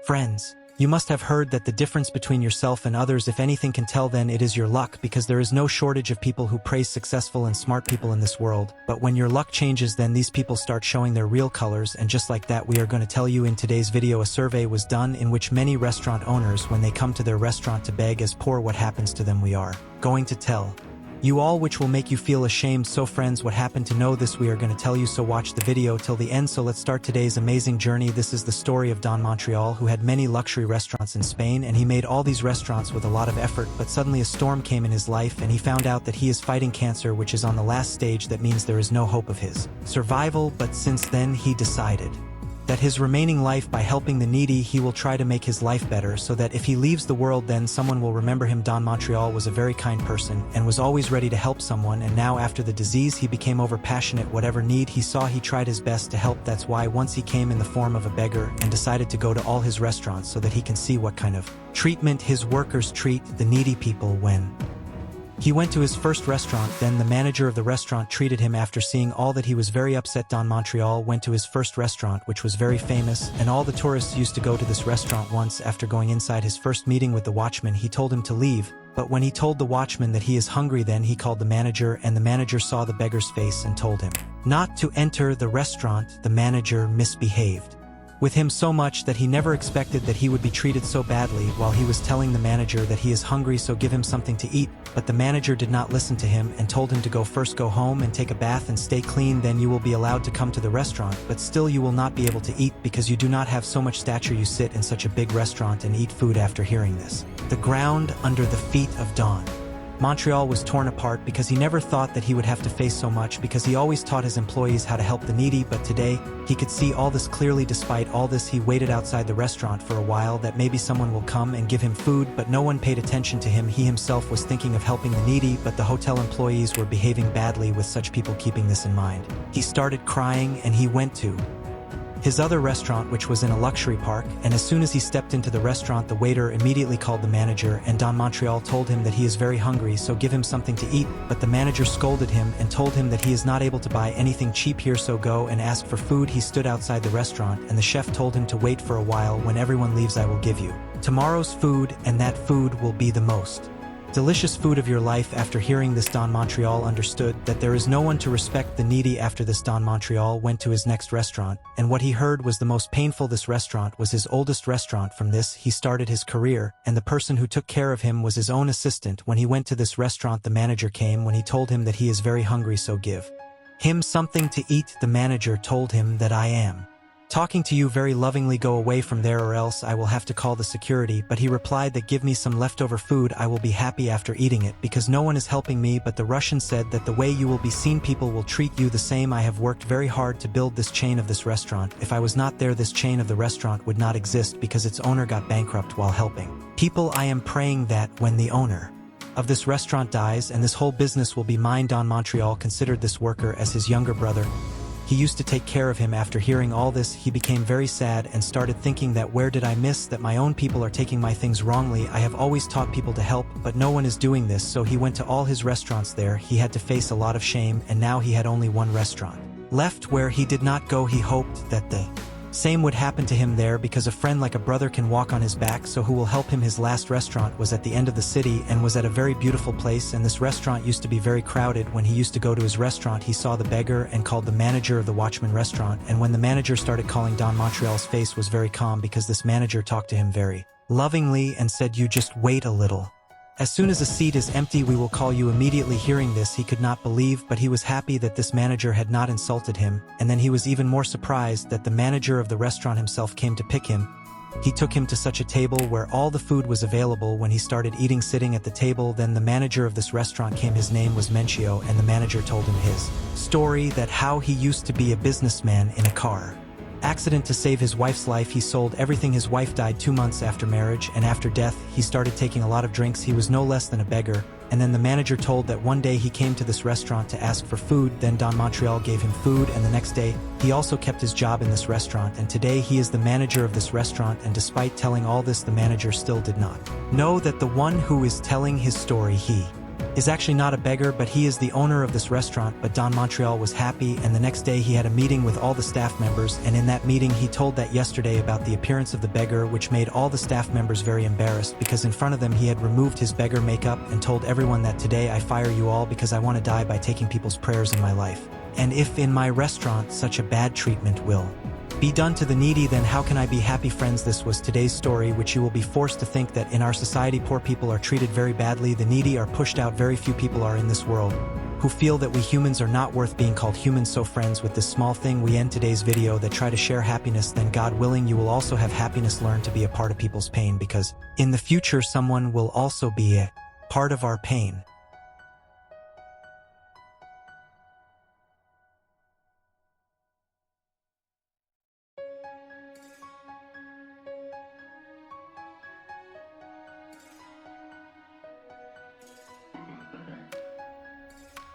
Friends, you must have heard that the difference between yourself and others, if anything can tell, then it is your luck, because there is no shortage of people who praise successful and smart people in this world. But when your luck changes, then these people start showing their real colors, and just like that, we are going to tell you in today's video. A survey was done in which many restaurant owners, when they come to their restaurant to beg as poor, what happens to them, we are going to tell you all, which will make you feel ashamed. So friends, what happened to know this, we are going to tell you, so watch the video till the end. So let's start today's amazing journey. This is the story of Don Montreal, who had many luxury restaurants in Spain, and he made all these restaurants with a lot of effort, but suddenly a storm came in his life and he found out that he is fighting cancer, which is on the last stage. That means there is no hope of his survival, but since then he decided that his remaining life, by helping the needy, he will try to make his life better, so that if he leaves the world, then someone will remember him. Don Montreal was a very kind person and was always ready to help someone, and now after the disease he became over-passionate. Whatever need he saw, he tried his best to help. That's why once he came in the form of a beggar and decided to go to all his restaurants so that he can see what kind of treatment his workers treat the needy people. When he went to his first restaurant, then the manager of the restaurant treated him. After seeing all that, he was very upset. Don Montreal went to his first restaurant, which was very famous, and all the tourists used to go to this restaurant. Once, after going inside his first meeting with the watchman, he told him to leave, but when he told the watchman that he is hungry, then he called the manager, and the manager saw the beggar's face and told him not to enter the restaurant. The manager misbehaved with him so much that he never expected that he would be treated so badly. While he was telling the manager that he is hungry, so give him something to eat, but the manager did not listen to him and told him to go home and take a bath and stay clean, then you will be allowed to come to the restaurant, but still you will not be able to eat because you do not have so much stature. You sit in such a big restaurant and eat food. After hearing this, the ground under the feet of Don Montreal was torn apart, because he never thought that he would have to face so much, because he always taught his employees how to help the needy. But today, he could see all this clearly. Despite all this, he waited outside the restaurant for a while, that maybe someone will come and give him food, but no one paid attention to him. He himself was thinking of helping the needy, but the hotel employees were behaving badly with such people. Keeping this in mind, he started crying and he went to his other restaurant, which was in a luxury park, and as soon as he stepped into the restaurant, the waiter immediately called the manager, and Don Montreal told him that he is very hungry, so give him something to eat, but the manager scolded him and told him that he is not able to buy anything cheap here, so go and ask for food. He stood outside the restaurant, and the chef told him to wait for a while. When everyone leaves, I will give you tomorrow's food, and that food will be the most delicious food of your life. After hearing this, Don Montreal understood that there is no one to respect the needy. After this, Don Montreal went to his next restaurant, and what he heard was the most painful. This restaurant was his oldest restaurant. From this, he started his career, and the person who took care of him was his own assistant. When he went to this restaurant, the manager came when he told him that he is very hungry, so give him something to eat. The manager told him that I am talking to you very lovingly, go away from there or else I will have to call the security. But he replied that give me some leftover food, I will be happy after eating it, because no one is helping me. But the Russian said that the way you will be seen, people will treat you the same. I have worked very hard to build this chain of this restaurant. If I was not there, this chain of the restaurant would not exist, because its owner got bankrupt while helping people. I am praying that when the owner of this restaurant dies, and this whole business will be mine. Don Montreal considered this worker as his younger brother. He used to take care of him. After hearing all this, he became very sad and started thinking that where did I miss, that my own people are taking my things wrongly. I have always taught people to help, but no one is doing this. So he went to all his restaurants there. He had to face a lot of shame, and now he had only one restaurant left where he did not go. He hoped that the same would happen to him there, because a friend like a brother can walk on his back, so who will help him? His last restaurant was at the end of the city and was at a very beautiful place, and this restaurant used to be very crowded. When he used to go to his restaurant, he saw the beggar and called the manager of the watchman restaurant, and when the manager started calling, Don Montreal's face was very calm, because this manager talked to him very lovingly and said, you just wait a little. As soon as a seat is empty, we will call you immediately. Hearing this, he could not believe, but he was happy that this manager had not insulted him, and then he was even more surprised that the manager of the restaurant himself came to pick him. He took him to such a table where all the food was available. When he started eating sitting at the table, then the manager of this restaurant came. His name was Mencio, and the manager told him his story, that how he used to be a businessman in a car accident. To save his wife's life, he sold everything. His wife died 2 months after marriage, and after death, he started taking a lot of drinks. He was no less than a beggar. And then the manager told that one day he came to this restaurant to ask for food. Then Don Montreal gave him food, and the next day, he also kept his job in this restaurant, and today he is the manager of this restaurant. And despite telling all this, the manager still did not know that the one who is telling his story, he is actually not a beggar, but he is the owner of this restaurant. But Don Montreal was happy, and the next day he had a meeting with all the staff members, and in that meeting he told that yesterday about the appearance of the beggar, which made all the staff members very embarrassed, because in front of them he had removed his beggar makeup and told everyone that today I fire you all because I want to die by taking people's prayers in my life. And if in my restaurant such a bad treatment will be done to the needy, then how can I be happy? Friends, this was today's story, which you will be forced to think that in our society poor people are treated very badly, the needy are pushed out, very few people are in this world who feel that we humans are not worth being called humans. So friends, with this small thing we end today's video, that try to share happiness, then God willing you will also have happiness. Learn to be a part of people's pain, because in the future someone will also be a part of our pain.